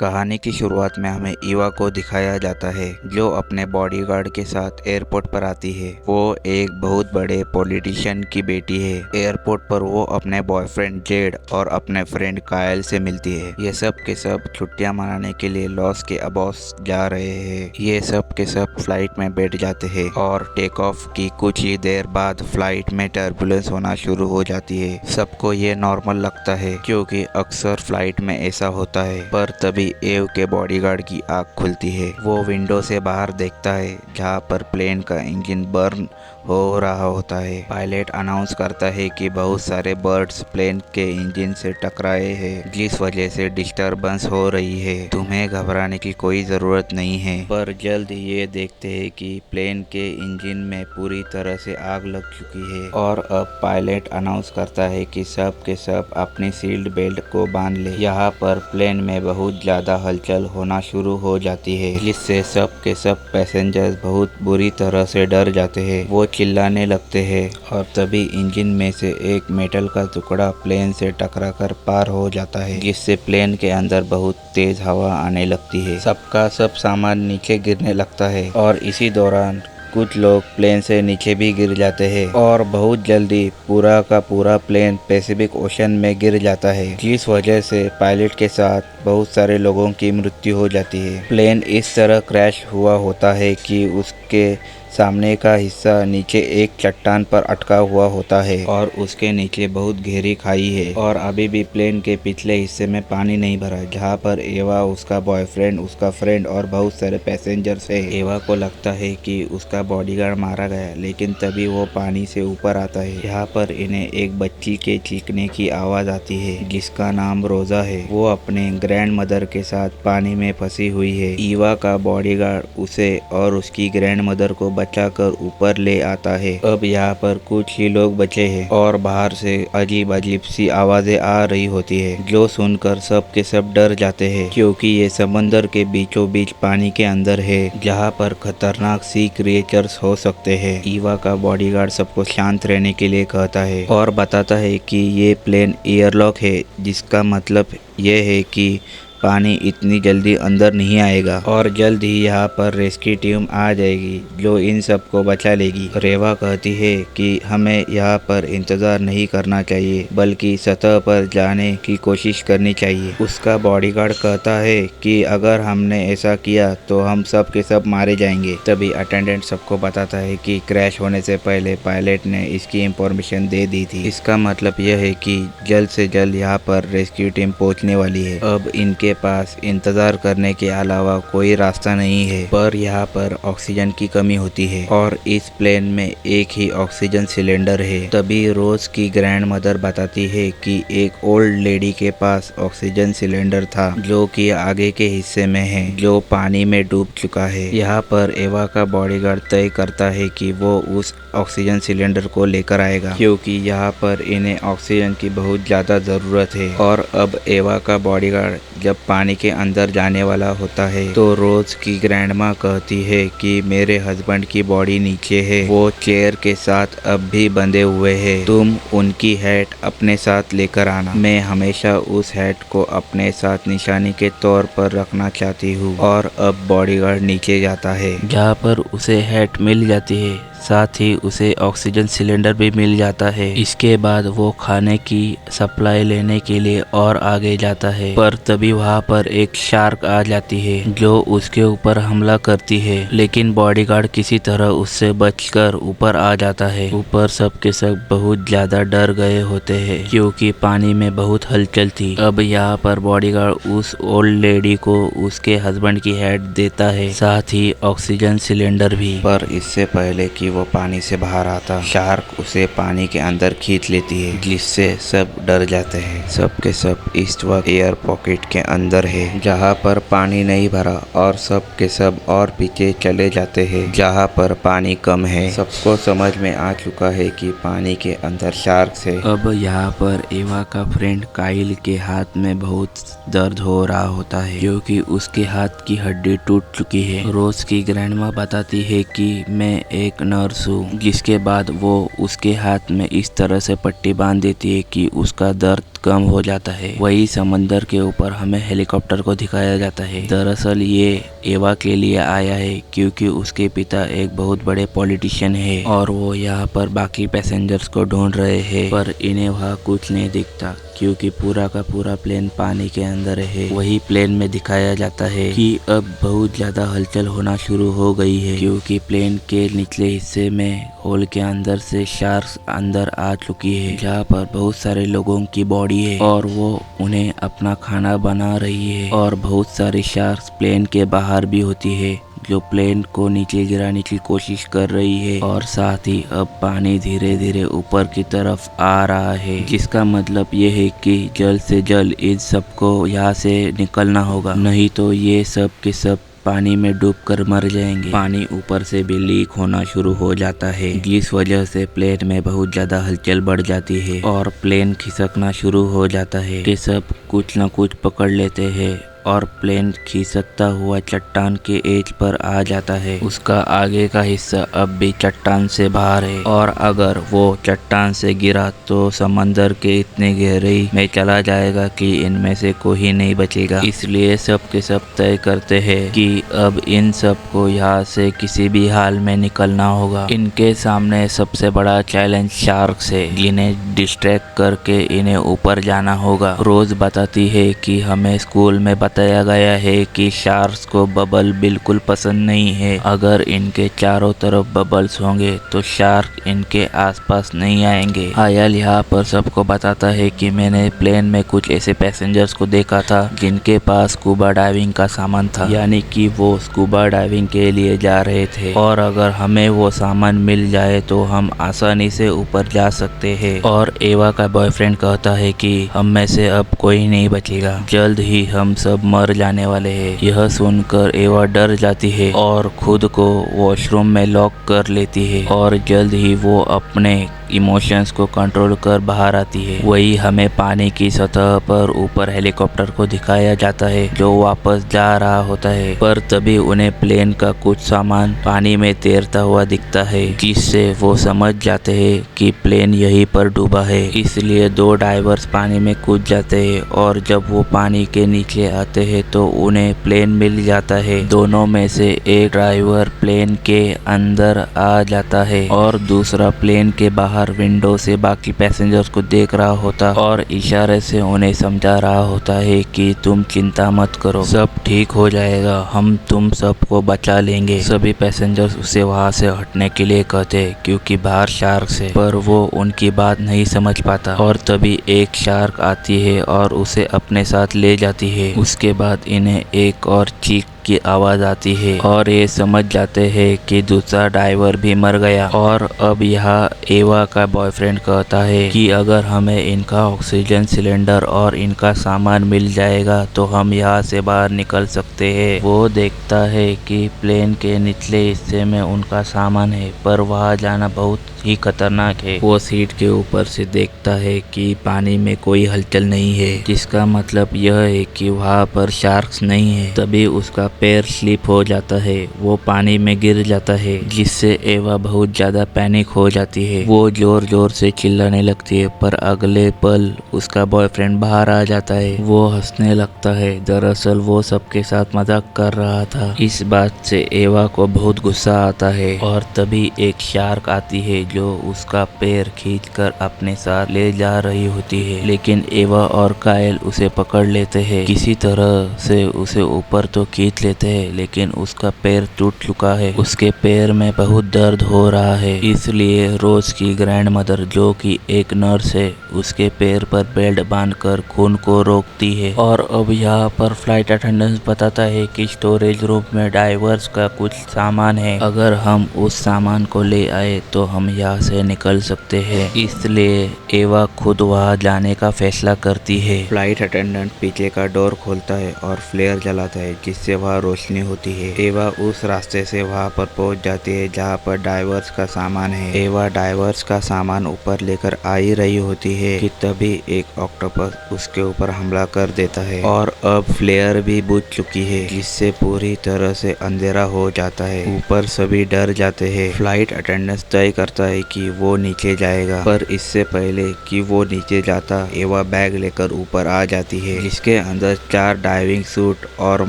कहानी की शुरुआत में हमें ईवा को दिखाया जाता है जो अपने बॉडीगार्ड के साथ एयरपोर्ट पर आती है। वो एक बहुत बड़े पॉलिटिशियन की बेटी है। एयरपोर्ट पर वो अपने बॉयफ्रेंड जेड और अपने फ्रेंड कायल से मिलती है। ये सब के सब छुट्टियां मनाने के लिए लॉस के अबॉस जा रहे हैं। ये सब के सब फ्लाइट में बैठ जाते हैं और टेक ऑफ की कुछ ही देर बाद फ्लाइट में टर्बुलेंस होना शुरू हो जाती है। सबको ये नॉर्मल लगता है क्योंकि अक्सर फ्लाइट में ऐसा होता है। पर तभी एव के बॉडीगार्ड की आंख खुलती है। वो विंडो से बाहर देखता है जहाँ पर प्लेन का इंजन बर्न हो रहा होता है। पायलट अनाउंस करता है कि बहुत सारे बर्ड्स प्लेन के इंजन से टकराए हैं जिस वजह से डिस्टरबेंस हो रही है। तुम्हें घबराने की कोई जरूरत नहीं है। पर जल्द ये देखते हैं कि प्लेन के इंजन में पूरी तरह से आग लग चुकी है और अब पायलट अनाउंस करता है कि सब के सब अपनी सील्ड बेल्ट को बांध ले। यहाँ पर प्लेन में बहुत ज्यादा हलचल होना शुरू हो जाती है जिससे सब के सब पैसेंजर्स बहुत बुरी तरह से डर जाते हैं। वो चिल्लाने लगते हैं और तभी इंजन में से एक मेटल का टुकड़ा प्लेन से टकराकर पार हो जाता है जिससे प्लेन के अंदर बहुत तेज हवा आने लगती है। सबका सब सामान नीचे गिरने लगता है और इसी दौरान कुछ लोग प्लेन से नीचे भी गिर जाते हैं और बहुत जल्दी पूरा का पूरा प्लेन पैसिफिक ओशन में गिर जाता है जिस वजह से पायलट के साथ बहुत सारे लोगों की मृत्यु हो जाती है। प्लेन इस तरह क्रैश हुआ होता है कि उसके सामने का हिस्सा नीचे एक चट्टान पर अटका हुआ होता है और उसके नीचे बहुत गहरी खाई है और अभी भी प्लेन के पिछले हिस्से में पानी नहीं भरा जहाँ पर एवा, उसका बॉयफ्रेंड, उसका फ्रेंड और बहुत सारे पैसेंजर्स है। एवा को लगता है कि उसका बॉडीगार्ड मारा गया लेकिन तभी वो पानी से ऊपर आता है। यहाँ पर इन्हें एक बच्ची के चीखने की आवाज आती है जिसका नाम रोजा है। वो अपने ग्रैंड मदर के साथ पानी में फंसी हुई है। ईवा का बॉडीगार्ड उसे और उसकी ग्रैंड मदर को बचाकर ऊपर ले आता है। अब यहाँ पर कुछ ही लोग बचे हैं और बाहर से अजीब अजीब सी आवाजें आ रही होती है जो सुनकर सब के सब डर जाते हैं क्योंकि ये समंदर के बीचों बीच पानी के अंदर है जहाँ पर खतरनाक सी क्रिएचर्स हो सकते हैं। ईवा का बॉडीगार्ड सबको शांत रहने के लिए कहता है और बताता है कि ये प्लेन एयरलॉक है जिसका मतलब ये है कि पानी इतनी जल्दी अंदर नहीं आएगा और जल्द ही यहाँ पर रेस्क्यू टीम आ जाएगी जो इन सबको बचा लेगी। रेवा कहती है कि हमें यहाँ पर इंतजार नहीं करना चाहिए बल्कि सतह पर जाने की कोशिश करनी चाहिए। उसका बॉडीगार्ड कहता है कि अगर हमने ऐसा किया तो हम सब के सब मारे जाएंगे। तभी अटेंडेंट सबको बताता है कि क्रैश होने से पहले पायलट ने इसकी इंफॉर्मेशन दे दी थी। इसका मतलब यह है कि जल्द से जल्द यहाँ पर रेस्क्यू टीम पहुँचने वाली है। अब इनके पास इंतजार करने के अलावा कोई रास्ता नहीं है। पर यहाँ पर ऑक्सीजन की कमी होती है और इस प्लेन में एक ही ऑक्सीजन सिलेंडर है। तभी रोज की ग्रैंड मदर बताती है कि एक ओल्ड लेडी के पास ऑक्सीजन सिलेंडर था जो कि आगे के हिस्से में है जो पानी में डूब चुका है। यहाँ पर एवा का बॉडीगार्ड तय करता है कि वो उस ऑक्सीजन सिलेंडर को लेकर आएगा क्योंकि यहाँ पर इन्हें ऑक्सीजन की बहुत ज्यादा जरूरत है। और अब एवा का बॉडीगार्ड जब पानी के अंदर जाने वाला होता है तो रोज की ग्रैंडमा कहती है कि मेरे हस्बैंड की बॉडी नीचे है, वो चेयर के साथ अब भी बंधे हुए हैं, तुम उनकी हैट अपने साथ लेकर आना। मैं हमेशा उस हैट को अपने साथ निशानी के तौर पर रखना चाहती हूँ। और अब बॉडीगार्ड नीचे जाता है जहाँ पर उसे हैट मिल जाती है, साथ ही उसे ऑक्सीजन सिलेंडर भी मिल जाता है। इसके बाद वो खाने की सप्लाई लेने के लिए और आगे जाता है पर तभी वहाँ पर एक शार्क आ जाती है जो उसके ऊपर हमला करती है लेकिन बॉडीगार्ड किसी तरह उससे बचकर ऊपर आ जाता है। ऊपर सब के सब बहुत ज्यादा डर गए होते हैं क्योंकि पानी में बहुत हलचल थी। अब यहाँ पर बॉडीगार्ड उस ओल्ड लेडी को उसके हस्बैंड की हेड देता है, साथ ही ऑक्सीजन सिलेंडर भी। पर इससे पहले कि वो पानी से बाहर आता, शार्क उसे पानी के अंदर खींच लेती है जिससे सब डर जाते हैं। सब के सब इस वक्त एयर पॉकेट के अंदर है जहाँ पर पानी नहीं भरा और सब के सब और पीछे चले जाते हैं जहाँ पर पानी कम है। सबको समझ में आ चुका है कि पानी के अंदर शार्क है। अब यहाँ पर एवा का फ्रेंड काइल के हाथ में बहुत दर्द हो रहा होता है क्योंकि उसके हाथ की हड्डी टूट चुकी है। रोज की ग्रैंडमा बताती है कि मैं एक नर्स हूँ। जिसके बाद वो उसके हाथ में इस तरह से पट्टी बांध देती है कि उसका दर्द कम हो जाता है। वही समंदर के ऊपर हमें हेलीकॉप्टर को दिखाया जाता है। दरअसल ये एवा के लिए आया है क्योंकि उसके पिता एक बहुत बड़े पॉलिटिशियन है और वो यहाँ पर बाकी पैसेंजर्स को ढूंढ रहे हैं, पर इन्हें वहाँ कुछ नहीं दिखता क्योंकि पूरा का पूरा प्लेन पानी के अंदर है। वही प्लेन में दिखाया जाता है कि अब बहुत ज्यादा हलचल होना शुरू हो गई है क्योंकि प्लेन के निचले हिस्से में होल के अंदर से शार्क्स अंदर आ चुकी है, जहाँ पर बहुत सारे लोगों की बॉडी है और वो उन्हें अपना खाना बना रही है। और बहुत सारी शार्क्स प्लेन के बाहर भी होती है जो प्लेन को नीचे गिराने की कोशिश कर रही है। और साथ ही अब पानी धीरे धीरे ऊपर की तरफ आ रहा है, जिसका मतलब ये है कि जल्द से जल्द इन सबको यहाँ से निकलना होगा, नहीं तो ये सब के सब पानी में डूबकर मर जाएंगे। पानी ऊपर से भी लीक होना शुरू हो जाता है, जिस वजह से प्लेन में बहुत ज्यादा हलचल बढ़ जाती है और प्लेन खिसकना शुरू हो जाता है कि सब कुछ न कुछ पकड़ लेते हैं और प्लेन खिसकता हुआ चट्टान के एज पर आ जाता है। उसका आगे का हिस्सा अब भी चट्टान से बाहर है और अगर वो चट्टान से गिरा तो समंदर के इतने गहराई में चला जाएगा कि इनमें से कोई नहीं बचेगा। इसलिए सब के सब तय करते हैं कि अब इन सब को यहाँ से किसी भी हाल में निकलना होगा। इनके सामने सबसे बड़ा चैलेंज शार्क्स है, जिन्हें डिस्ट्रैक्ट करके इन्हें ऊपर जाना होगा। रोज बताती है कि हमें स्कूल में बताया गया है कि शार्क्स को बबल बिल्कुल पसंद नहीं है। अगर इनके चारों तरफ बबल्स होंगे तो शार्क इनके आसपास नहीं आएंगे। आयल यहाँ पर सबको बताता है कि मैंने प्लेन में कुछ ऐसे पैसेंजर्स को देखा था जिनके पास स्कूबा डाइविंग का सामान था, यानी कि वो स्कूबा डाइविंग के लिए जा रहे थे और अगर हमें वो सामान मिल जाए तो हम आसानी से ऊपर जा सकते हैं। और एवा का बॉयफ्रेंड कहता है कि हम में से अब कोई नहीं बचेगा, जल्द ही हम सब मर जाने वाले हैं। यह सुनकर एवा डर जाती है और खुद को वॉशरूम में लॉक कर लेती है और जल्द ही वो अपने इमोशंस को कंट्रोल कर बाहर आती है। वही हमें पानी की सतह पर ऊपर हेलीकॉप्टर को दिखाया जाता है जो वापस जा रहा होता है, पर तभी उन्हें प्लेन का कुछ सामान पानी में तैरता हुआ दिखता है, जिससे वो समझ जाते हैं कि प्लेन यहीं पर डूबा है। इसलिए दो डाइवर्स पानी में कूद जाते हैं और जब वो पानी के नीचे आते हैं तो उन्हें प्लेन मिल जाता है। दोनों में से एक ड्राइवर प्लेन के अंदर आ जाता है और दूसरा प्लेन के बाहर विंडो से बाकी पैसेंजर्स को देख रहा होता और इशारे से उन्हें समझा रहा होता है कि तुम चिंता मत करो, सब ठीक हो जाएगा, हम तुम सबको बचा लेंगे। सभी पैसेंजर्स उसे वहां से हटने के लिए कहते हैं क्योंकि बाहर शार्क्स है, पर वो उनकी बात नहीं समझ पाता। और तभी एक शार्क आती है और उसे अपने साथ ले जाती है। उसके बाद इन्हें एक और चीख की आवाज आती है और ये समझ जाते हैं कि दूसरा ड्राइवर भी मर गया। और अब यहाँ एवा का बॉयफ्रेंड कहता है कि अगर हमें इनका ऑक्सीजन सिलेंडर और इनका सामान मिल जाएगा तो हम यहाँ से बाहर निकल सकते हैं। वो देखता है कि प्लेन के निचले हिस्से में उनका सामान है, पर वहाँ जाना बहुत ही खतरनाक है। वो सीट के ऊपर से देखता है कि पानी में कोई हलचल नहीं है, जिसका मतलब यह है कि वहाँ पर शार्क्स नहीं है। तभी उसका पैर स्लिप हो जाता है, वो पानी में गिर जाता है, जिससे एवा बहुत ज्यादा पैनिक हो जाती है। वो जोर जोर से चिल्लाने लगती है, पर अगले पल उसका बॉयफ्रेंड बाहर आ जाता है। वो हंसने लगता है, दरअसल वो सबके साथ मजाक कर रहा था। इस बात से एवा को बहुत गुस्सा आता है और तभी एक शार्क आती है जो उसका पैर खींचकर अपने साथ ले जा रही होती है, लेकिन एवा और कायल उसे पकड़ लेते हैं। किसी तरह से उसे ऊपर तो खींच लेते हैं, लेकिन उसका पैर टूट चुका है। उसके पैर में बहुत दर्द हो रहा है, इसलिए रोज की ग्रैंड मदर जो कि एक नर्स है उसके पैर पर बेल्ट बांधकर खून को रोकती है। और अब यहाँ पर फ्लाइट अटेंडेंट बताता है कि स्टोरेज रूम में डाइवर्स का कुछ सामान है, अगर हम उस सामान को ले आए तो हम यहाँ से निकल सकते हैं। इसलिए एवा खुद वहाँ जाने का फैसला करती है। फ्लाइट अटेंडेंट पीछे का डोर खोलता है और फ्लेयर जलाता है, जिससे वहाँ रोशनी होती है। एवा उस रास्ते से वहाँ पर पहुँच जाती है जहाँ पर डाइवर्स का सामान है। एवा डाइवर्स का सामान ऊपर लेकर आ ही रही होती है है कि तभी एक ऑक्टोपस उसके ऊपर हमला कर देता है और अब फ्लेयर भी बुझ चुकी है, जिससे पूरी तरह से अंधेरा हो जाता है। ऊपर सभी डर जाते हैं। फ्लाइट अटेंडेंस तय करता है कि वो नीचे जाएगा, पर इससे पहले कि वो नीचे जाता एवा बैग लेकर ऊपर आ जाती है, जिसके अंदर 4 डाइविंग सूट और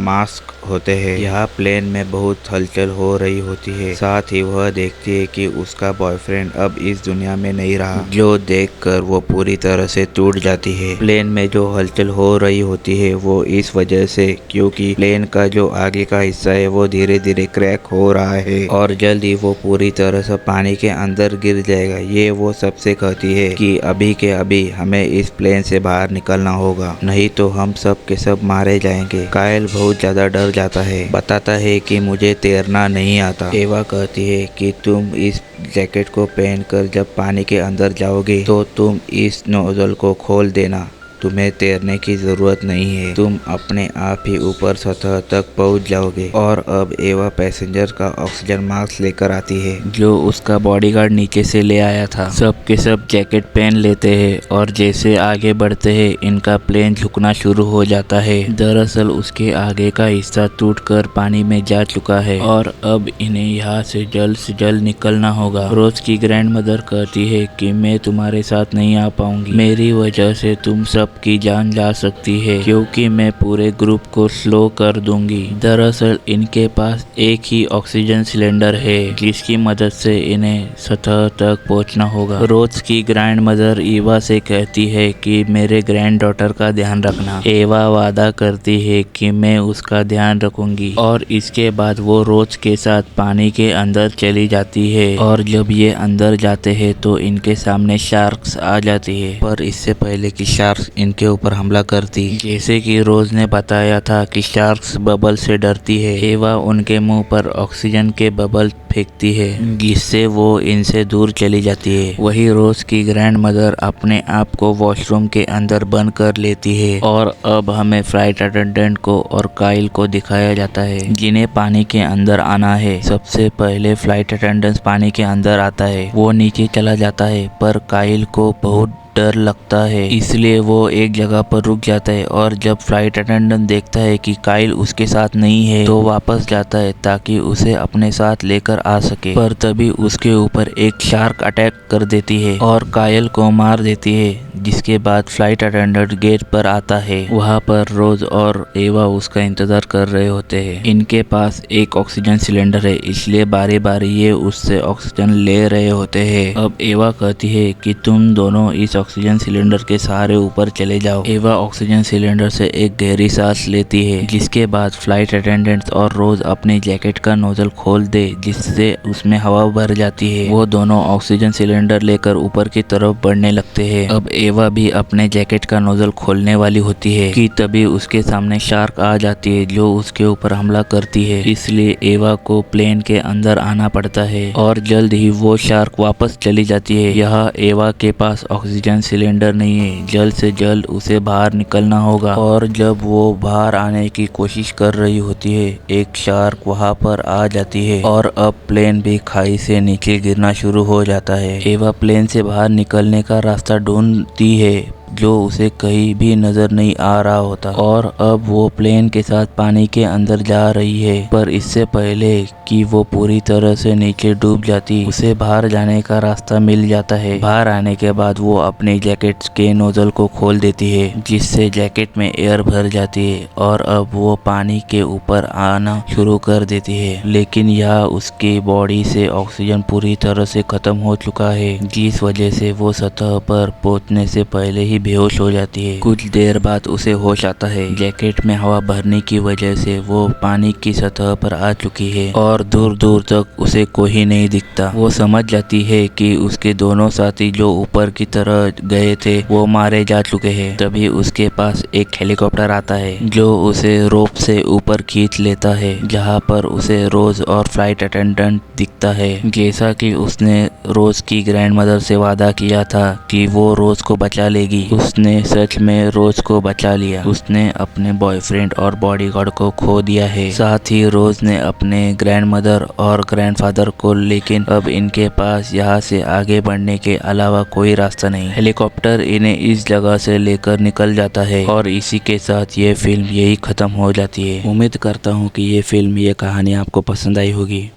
मास्क होते हैं। यहाँ प्लेन में बहुत हलचल हो रही होती है। साथ ही वह देखती है कि उसका बॉयफ्रेंड अब इस दुनिया में नहीं रहा, जो देखकर वो पूरी तरह से टूट जाती है। प्लेन में जो हलचल हो रही होती है वो इस वजह से क्योंकि प्लेन का जो आगे का हिस्सा है वो धीरे धीरे क्रैक हो रहा है और जल्द ही वो पूरी तरह से पानी के अंदर गिर जाएगा। ये वो सबसे कहती है कि अभी के अभी हमें इस प्लेन से बाहर निकलना होगा, नहीं तो हम सब के सब मारे जाएंगे। कायल बहुत ज्यादा डर जाता है, बताता है कि मुझे तैरना नहीं आता। एवा कहती है कि तुम इस जैकेट को पहनकर जब पानी के अंदर जाओगे तो तुम इस नोजल को खोल देना, तुम्हें तैरने की जरूरत नहीं है, तुम अपने आप ही ऊपर सतह तक पहुंच जाओगे। और अब एवा पैसेंजर का ऑक्सीजन मास्क लेकर आती है, जो उसका बॉडीगार्ड नीचे से ले आया था। सब के सब जैकेट पहन लेते हैं और जैसे आगे बढ़ते हैं इनका प्लेन झुकना शुरू हो जाता है। दरअसल उसके आगे का हिस्सा टूटकर पानी में जा चुका है और अब इन्हें यहाँ से जल्द निकलना होगा। रोज की ग्रैंड मदर कहती है कि मैं तुम्हारे साथ नहीं आ पाऊंगी, मेरी वजह से तुम सब की जान जा सकती है, क्योंकि मैं पूरे ग्रुप को स्लो कर दूंगी। दरअसल इनके पास एक ही ऑक्सीजन सिलेंडर है, जिसकी मदद से इन्हें सतह तक पहुंचना होगा। रोज की ग्रैंड मदर एवा से कहती है कि मेरे ग्रैंड डॉटर का ध्यान रखना। एवा वादा करती है कि मैं उसका ध्यान रखूंगी और इसके बाद वो रोज के साथ पानी के अंदर चली जाती है। और जब ये अंदर जाते हैं तो इनके सामने शार्क्स आ जाती है, पर इससे पहले कि शार्क्स इनके ऊपर हमला करती, जैसे कि रोज ने बताया था कि शार्क्स बबल से डरती है, एवा उनके मुंह पर ऑक्सीजन के बबल फेंकती है, जिससे वो इनसे दूर चली जाती है। वही रोज की ग्रैंड मदर अपने आप को वॉशरूम के अंदर बंद कर लेती है और अब हमें फ्लाइट अटेंडेंट को और काइल को दिखाया जाता है, जिन्हें पानी के अंदर आना है। सबसे पहले फ्लाइट अटेंडेंट पानी के अंदर आता है, वो नीचे चला जाता है, पर काइल को बहुत डर लगता है, इसलिए वो एक जगह पर रुक जाता है और जब फ्लाइट अटेंडेंट देखता है कि काइल उसके साथ नहीं है तो वापस जाता है ताकि उसे अपने साथ लेकर आ सके। पर तभी उसके ऊपर एक शार्क अटैक कर देती है और काइल को मार देती है, जिसके बाद फ्लाइट अटेंडेंट गेट पर आता है। वहाँ पर रोज और एवा उसका इंतजार कर रहे होते हैं। इनके पास एक ऑक्सीजन सिलेंडर है, इसलिए बारी बारी ये उससे ऑक्सीजन ले रहे होते हैं। अब एवा कहती है कि तुम दोनों इस ऑक्सीजन सिलेंडर के सहारे ऊपर चले जाओ। एवा ऑक्सीजन सिलेंडर से एक गहरी सांस लेती है, जिसके बाद फ्लाइट अटेंडेंट और रोज अपनी जैकेट का नोजल खोल दे, जिससे उसमें हवा भर जाती है। वो दोनों ऑक्सीजन सिलेंडर लेकर ऊपर की तरफ बढ़ने लगते हैं। अब एवा भी अपने जैकेट का नोजल खोलने वाली होती है कि तभी उसके सामने शार्क आ जाती है, जो उसके ऊपर हमला करती है। इसलिए एवा को प्लेन के अंदर आना पड़ता है और जल्द ही वो शार्क वापस चली जाती है। यहाँ एवा के पास ऑक्सीजन सिलेंडर नहीं है, जल्द से जल्द उसे बाहर निकलना होगा। और जब वो बाहर आने की कोशिश कर रही होती है, एक शार्क वहां पर आ जाती है और अब प्लेन भी खाई से नीचे गिरना शुरू हो जाता है। एवा प्लेन से बाहर निकलने का रास्ता ढूंढती है, जो उसे कहीं भी नजर नहीं आ रहा होता और अब वो प्लेन के साथ पानी के अंदर जा रही है। पर इससे पहले कि वो पूरी तरह से नीचे डूब जाती, उसे बाहर जाने का रास्ता मिल जाता है। बाहर आने के बाद वो अपने जैकेट के नोजल को खोल देती है, जिससे जैकेट में एयर भर जाती है और अब वो पानी के ऊपर आना शुरू कर देती है। लेकिन यहाँ उसकी बॉडी से ऑक्सीजन पूरी तरह से खत्म हो चुका है, जिस वजह से वो सतह पर पहुंचने से पहले ही बेहोश हो जाती है। कुछ देर बाद उसे होश आता है। जैकेट में हवा भरने की वजह से वो पानी की सतह पर आ चुकी है और दूर दूर तक उसे कोई नहीं दिखता। वो समझ जाती है कि उसके दोनों साथी जो ऊपर की तरह गए थे वो मारे जा चुके हैं। तभी उसके पास एक हेलीकॉप्टर आता है, जो उसे रोप से ऊपर खींच लेता है, जहाँ पर उसे रोज और फ्लाइट अटेंडेंट दिखता है। जैसा कि उसने रोज की ग्रैंड मदर से वादा किया था कि वो रोज को बचा लेगी, उसने सच में रोज को बचा लिया। उसने अपने बॉयफ्रेंड और बॉडीगार्ड को खो दिया है, साथ ही रोज ने अपने ग्रैंडमदर और ग्रैंडफादर को, लेकिन अब इनके पास यहाँ से आगे बढ़ने के अलावा कोई रास्ता नहीं। हेलीकॉप्टर इन्हें इस जगह से लेकर निकल जाता है और इसी के साथ ये फिल्म यही खत्म हो जाती है। उम्मीद करता हूँ कि ये फिल्म, ये कहानी आपको पसंद आई होगी।